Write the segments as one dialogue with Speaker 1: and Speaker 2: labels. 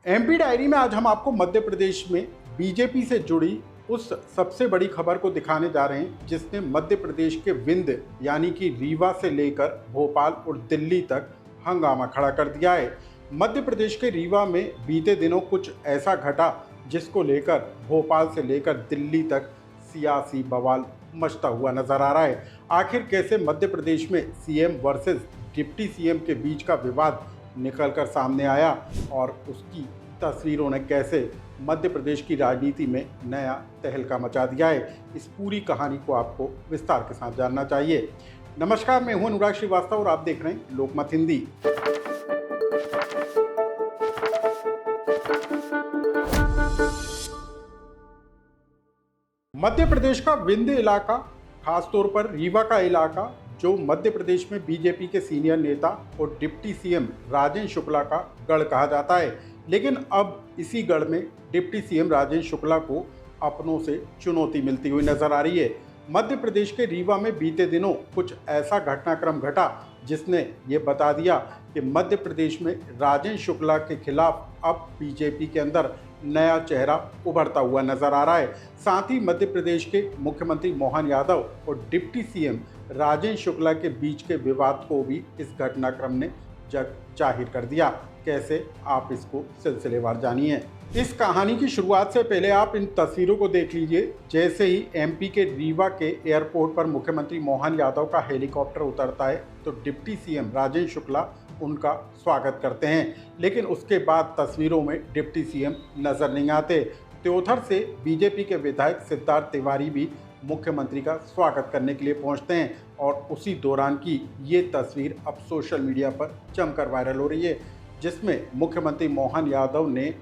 Speaker 1: MP diary में आज हम आपको मध्य प्रदेश में बीजेपी से जुड़ी उस सबसे बड़ी खबर को दिखाने जा रहे हैं जिसने मध्य प्रदेश के विंध्य यानी कि रीवा से लेकर भोपाल और दिल्ली तक हंगामा खड़ा कर दिया है। मध्य प्रदेश के रीवा में बीते दिनों कुछ ऐसा घटा जिसको लेकर भोपाल से लेकर दिल्ली तक सियासी बवाल मचता हुआ नजर आ रहा है। आखिर कैसे मध्य प्रदेश में सीएम वर्सेस डिप्टी सीएम के बीच का विवाद निकलकर सामने आया और उसकी तस्वीरों ने कैसे मध्य प्रदेश की राजनीति में नया तहलका मचा दिया है, इस पूरी कहानी को आपको विस्तार के साथ जानना चाहिए। नमस्कार, मैं हूं अनुराग श्रीवास्तव और आप देख रहे हैं लोकमत हिंदी। मध्य प्रदेश का विंध्य इलाका, खासतौर पर रीवा का इलाका, जो मध्य प्रदेश में बीजेपी के सीनियर नेता और डिप्टी सीएम राजेंद्र शुक्ला का गढ़ कहा जाता है, लेकिन अब इसी गढ़ में डिप्टी सीएम राजेंद्र शुक्ला को अपनों से चुनौती मिलती हुई नजर आ रही है। मध्य प्रदेश के रीवा में बीते दिनों कुछ ऐसा घटनाक्रम घटा जिसने ये बता दिया कि मध्य प्रदेश में राजेंद्र शुक्ला के खिलाफ अब बीजेपी के अंदर नया चेहरा उभरता हुआ नजर आ रहा है। साथ ही मध्य प्रदेश के मुख्यमंत्री मोहन यादव और डिप्टी सीएम राजेंद्र शुक्ला के बीच के विवाद को भी इस घटनाक्रम ने जग जाहिर कर दिया। कैसे, आप इसको सिलसिलेवार जानिए। इस कहानी की शुरुआत से पहले आप इन तस्वीरों को देख लीजिए। जैसे ही एमपी के रीवा के एयरपोर्ट पर मुख्यमंत्री मोहन यादव का हेलीकॉप्टर उतरता है तो डिप्टी सीएम राजेंद्र शुक्ला उनका स्वागत करते हैं, लेकिन उसके बाद तस्वीरों में डिप्टी सीएम नजर नहीं आते। त्योथर से बीजेपी के विधायक सिद्धार्थ तिवारी भी मुख्यमंत्री का स्वागत करने के लिए पहुंचते हैं और उसी दौरान की ये तस्वीर अब सोशल मीडिया पर जमकर वायरल हो रही है, जिसमें मुख्यमंत्री मोहन यादव ने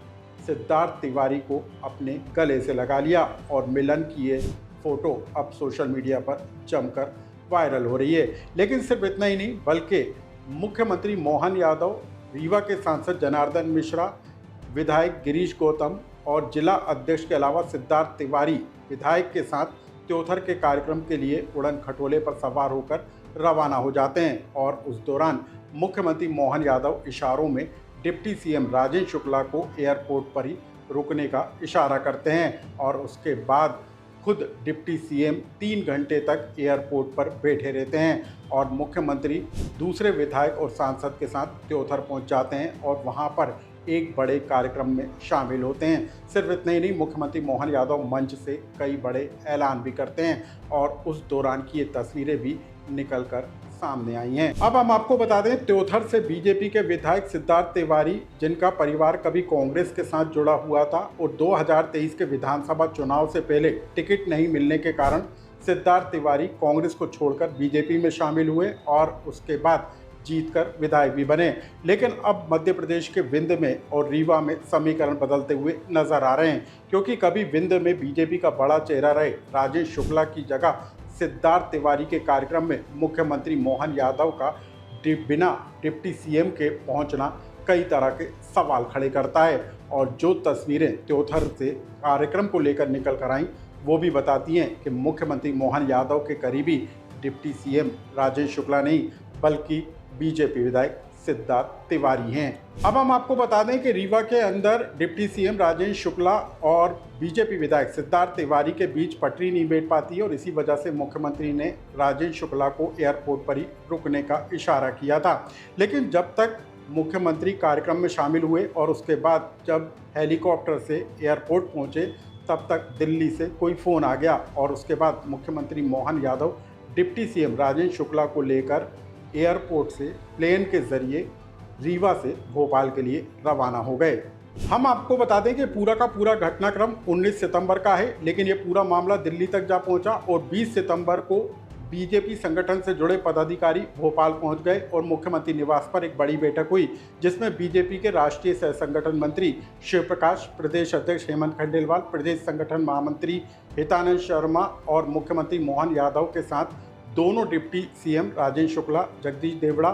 Speaker 1: सिद्धार्थ तिवारी को अपने गले से लगा लिया और मिलन की ये फोटो अब सोशल मीडिया पर जमकर वायरल हो रही है। लेकिन सिर्फ इतना ही नहीं, बल्कि मुख्यमंत्री मोहन यादव, रीवा के सांसद जनार्दन मिश्रा, विधायक गिरीश गौतम और जिला अध्यक्ष के अलावा सिद्धार्थ तिवारी विधायक के साथ त्योथर के कार्यक्रम के लिए उड़न खटोले पर सवार होकर रवाना हो जाते हैं और उस दौरान मुख्यमंत्री मोहन यादव इशारों में डिप्टी सीएम राजेंद्र शुक्ला को एयरपोर्ट पर ही रुकने का इशारा करते हैं और उसके बाद खुद डिप्टी सीएम 3 घंटे तक एयरपोर्ट पर बैठे रहते हैं और मुख्यमंत्री दूसरे विधायक और सांसद के साथ त्योथर पहुंच जाते हैं और वहां पर एक बड़े कार्यक्रम में शामिल होते हैं। सिर्फ इतना ही नहीं, मुख्यमंत्री मोहन यादव मंच से कई बड़े ऐलान भी करते हैं और उस दौरान की ये तस्वीरें भी निकल कर सामने आई हैं। अब हम आपको बता दें, त्योथर से बीजेपी के विधायक सिद्धार्थ तिवारी, जिनका परिवार कभी कांग्रेस के साथ जुड़ा हुआ था और 2023 के विधानसभा चुनाव से पहले टिकट नहीं मिलने के कारण सिद्धार्थ तिवारी कांग्रेस को छोड़कर बीजेपी में शामिल हुए और उसके बाद जीतकर विधायक भी बने। लेकिन अब मध्य प्रदेश के विंध्य में और रीवा में समीकरण बदलते हुए नजर आ रहे हैं, क्योंकि कभी विंध्य में बीजेपी का बड़ा चेहरा रहे राजेंद्र शुक्ला की जगह सिद्धार्थ तिवारी के कार्यक्रम में मुख्यमंत्री मोहन यादव का बिना डिप्टी सीएम के पहुंचना कई तरह के सवाल खड़े करता है। और जो तस्वीरें त्योथर से कार्यक्रम को लेकर निकल कर आई वो भी बताती हैं कि मुख्यमंत्री मोहन यादव के करीबी डिप्टी सीएम राजेंद्र शुक्ला नहीं बल्कि बीजेपी विधायक सिद्धार्थ तिवारी हैं। अब हम आपको बता दें कि रीवा के अंदर डिप्टी सीएम राजेंद्र शुक्ला और बीजेपी विधायक सिद्धार्थ तिवारी के बीच पटरी नहीं बैठ पाती है और इसी वजह से मुख्यमंत्री ने राजेंद्र शुक्ला को एयरपोर्ट पर ही रुकने का इशारा किया था। लेकिन जब तक मुख्यमंत्री कार्यक्रम में शामिल हुए और उसके बाद जब हेलीकॉप्टर से एयरपोर्ट पहुंचे तब तक दिल्ली से कोई फ़ोन आ गया और उसके बाद मुख्यमंत्री मोहन यादव डिप्टी सीएम राजेंद्र शुक्ला को लेकर एयरपोर्ट से प्लेन के जरिए रीवा से भोपाल के लिए रवाना हो गए। हम आपको बता दें कि पूरा का पूरा घटनाक्रम 19 सितंबर का है, लेकिन ये पूरा मामला दिल्ली तक जा पहुंचा और 20 सितंबर को बीजेपी संगठन से जुड़े पदाधिकारी भोपाल पहुंच गए और मुख्यमंत्री निवास पर एक बड़ी बैठक हुई, जिसमें बीजेपी के राष्ट्रीय सह संगठन मंत्री शिव प्रकाश, प्रदेश अध्यक्ष हेमंत खंडेलवाल, प्रदेश संगठन महामंत्री हितानंद शर्मा और मुख्यमंत्री मोहन यादव के साथ दोनों डिप्टी सीएम राजेंद्र शुक्ला, जगदीश देवड़ा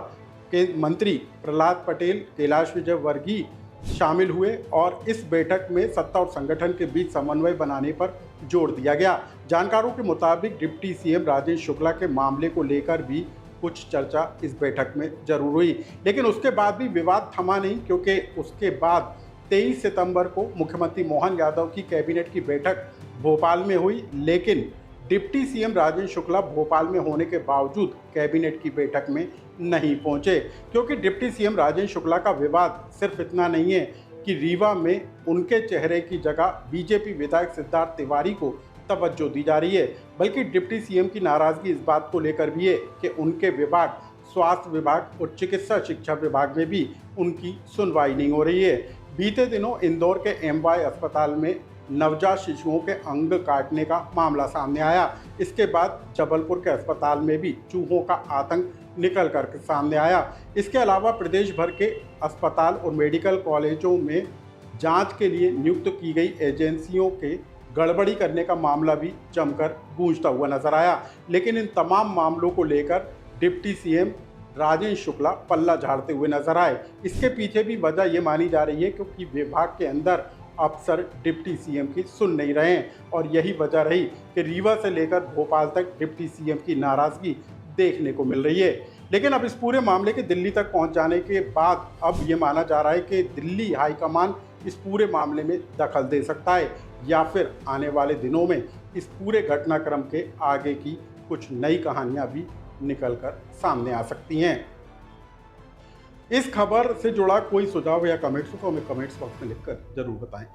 Speaker 1: के मंत्री प्रहलाद पटेल, कैलाश विजयवर्गीय शामिल हुए और इस बैठक में सत्ता और संगठन के बीच समन्वय बनाने पर जोर दिया गया। जानकारों के मुताबिक डिप्टी सीएम राजेंद्र शुक्ला के मामले को लेकर भी कुछ चर्चा इस बैठक में जरूर हुई, लेकिन उसके बाद भी विवाद थमा नहीं, क्योंकि उसके बाद 23 सितंबर को मुख्यमंत्री मोहन यादव की कैबिनेट की बैठक भोपाल में हुई, लेकिन डिप्टी सीएम राजेंद्र शुक्ला भोपाल में होने के बावजूद कैबिनेट की बैठक में नहीं पहुंचे, क्योंकि डिप्टी सीएम राजेंद्र शुक्ला का विवाद सिर्फ इतना नहीं है कि रीवा में उनके चेहरे की जगह बीजेपी विधायक सिद्धार्थ तिवारी को तवज्जो दी जा रही है, बल्कि डिप्टी सीएम की नाराजगी इस बात को लेकर भी है कि उनके विभाग स्वास्थ्य विभाग और चिकित्सा शिक्षा विभाग में भी उनकी सुनवाई नहीं हो रही है। बीते दिनों इंदौर के एमवाय अस्पताल में नवजात शिशुओं के अंग काटने का मामला सामने आया। इसके बाद जबलपुर के अस्पताल में भी चूहों का आतंक निकल कर सामने आया। इसके अलावा प्रदेश भर के अस्पताल और मेडिकल कॉलेजों में जांच के लिए नियुक्त की गई एजेंसियों के गड़बड़ी करने का मामला भी जमकर गूंजता हुआ नजर आया। लेकिन इन तमाम मामलों को लेकर डिप्टी सीएम राजेंद्र शुक्ला पल्ला झाड़ते हुए नजर आए। इसके पीछे भी वजह ये मानी जा रही है क्योंकि विभाग के अंदर अफसर डिप्टी सीएम की सुन नहीं रहे हैं, और यही वजह रही कि रीवा से लेकर भोपाल तक डिप्टी सीएम की नाराजगी देखने को मिल रही है। लेकिन अब इस पूरे मामले के दिल्ली तक पहुंच जाने के बाद अब ये माना जा रहा है कि दिल्ली हाईकमान इस पूरे मामले में दखल दे सकता है, या फिर आने वाले दिनों में इस पूरे घटनाक्रम के आगे की कुछ नई कहानियां भी निकलकर सामने आ सकती हैं। इस खबर से जुड़ा कोई सुझाव या कमेंट्स हो तो हमें कमेंट्स बॉक्स में लिखकर जरूर बताएं।